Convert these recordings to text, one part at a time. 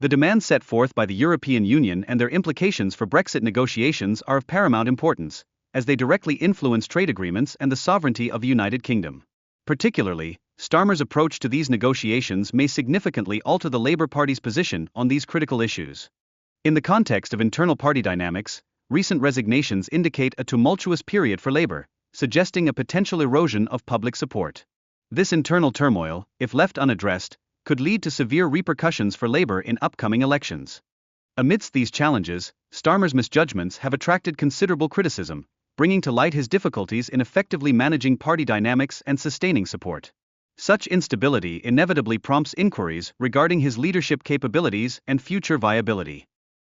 The demands set forth by the European Union and their implications for Brexit negotiations are of paramount importance, as they directly influence trade agreements and the sovereignty of the United Kingdom. Particularly, Starmer's approach to these negotiations may significantly alter the Labour Party's position on these critical issues. In the context of internal party dynamics, recent resignations indicate a tumultuous period for Labour, suggesting a potential erosion of public support. This internal turmoil, if left unaddressed, could lead to severe repercussions for Labour in upcoming elections. Amidst these challenges, Starmer's misjudgments have attracted considerable criticism, bringing to light his difficulties in effectively managing party dynamics and sustaining support. Such instability inevitably prompts inquiries regarding his leadership capabilities and future viability.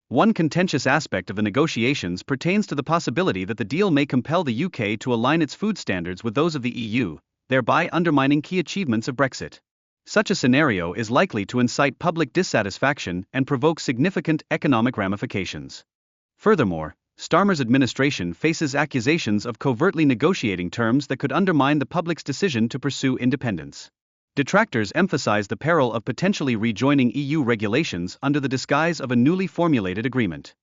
One contentious aspect of the negotiations pertains to the possibility that the deal may compel the UK to align its food standards with those of the EU, thereby undermining key achievements of Brexit. Such a scenario is likely to incite public dissatisfaction and provoke significant economic ramifications. Furthermore, Starmer's administration faces accusations of covertly negotiating terms that could undermine the public's decision to pursue independence. Detractors emphasize the peril of potentially rejoining EU regulations under the disguise of a newly formulated agreement.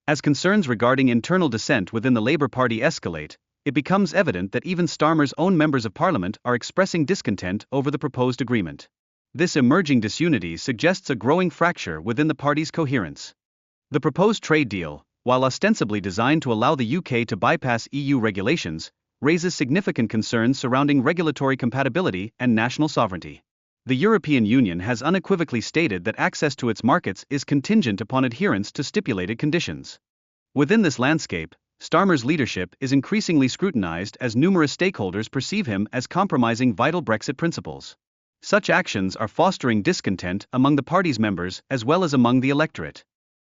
As concerns regarding internal dissent within the Labour Party escalate, it becomes evident that even Starmer's own members of Parliament are expressing discontent over the proposed agreement. This emerging disunity suggests a growing fracture within the party's coherence. The proposed trade deal, while ostensibly designed to allow the UK to bypass EU regulations, raises significant concerns surrounding regulatory compatibility and national sovereignty. The European Union has unequivocally stated that access to its markets is contingent upon adherence to stipulated conditions. Within this landscape, Starmer's leadership is increasingly scrutinized as numerous stakeholders perceive him as compromising vital Brexit principles. Such actions are fostering discontent among the party's members as well as among the electorate.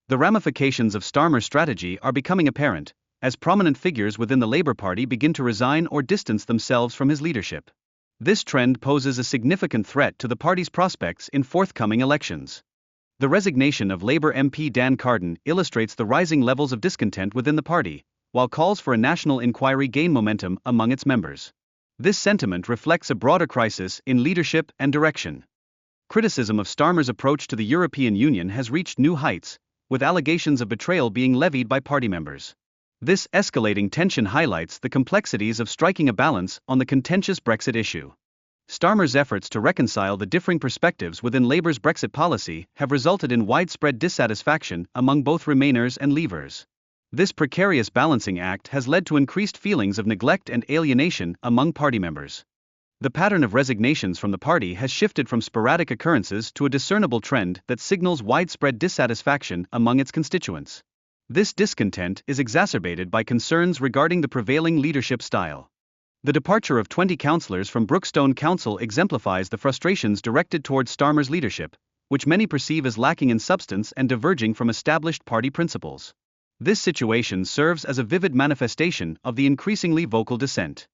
The ramifications of Starmer's strategy are becoming apparent, as prominent figures within the Labour Party begin to resign or distance themselves from his leadership. This trend poses a significant threat to the party's prospects in forthcoming elections. The resignation of Labour MP Dan Carden illustrates the rising levels of discontent within the party, while calls for a national inquiry gain momentum among its members. This sentiment reflects a broader crisis in leadership and direction. Criticism of Starmer's approach to the European Union has reached new heights, with allegations of betrayal being levied by party members. This escalating tension highlights the complexities of striking a balance on the contentious Brexit issue. Starmer's efforts to reconcile the differing perspectives within Labour's Brexit policy have resulted in widespread dissatisfaction among both Remainers and Leavers. This precarious balancing act has led to increased feelings of neglect and alienation among party members. The pattern of resignations from the party has shifted from sporadic occurrences to a discernible trend that signals widespread dissatisfaction among its constituents. This discontent is exacerbated by concerns regarding the prevailing leadership style. The departure of 20 councillors from Brookstone Council exemplifies the frustrations directed towards Starmer's leadership, which many perceive as lacking in substance and diverging from established party principles. This situation serves as a vivid manifestation of the increasingly vocal dissent.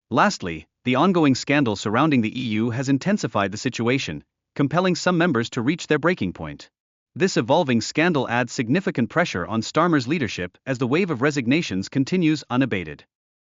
Lastly, the ongoing scandal surrounding the EU has intensified the situation, compelling some members to reach their breaking point. This evolving scandal adds significant pressure on Starmer's leadership as the wave of resignations continues unabated.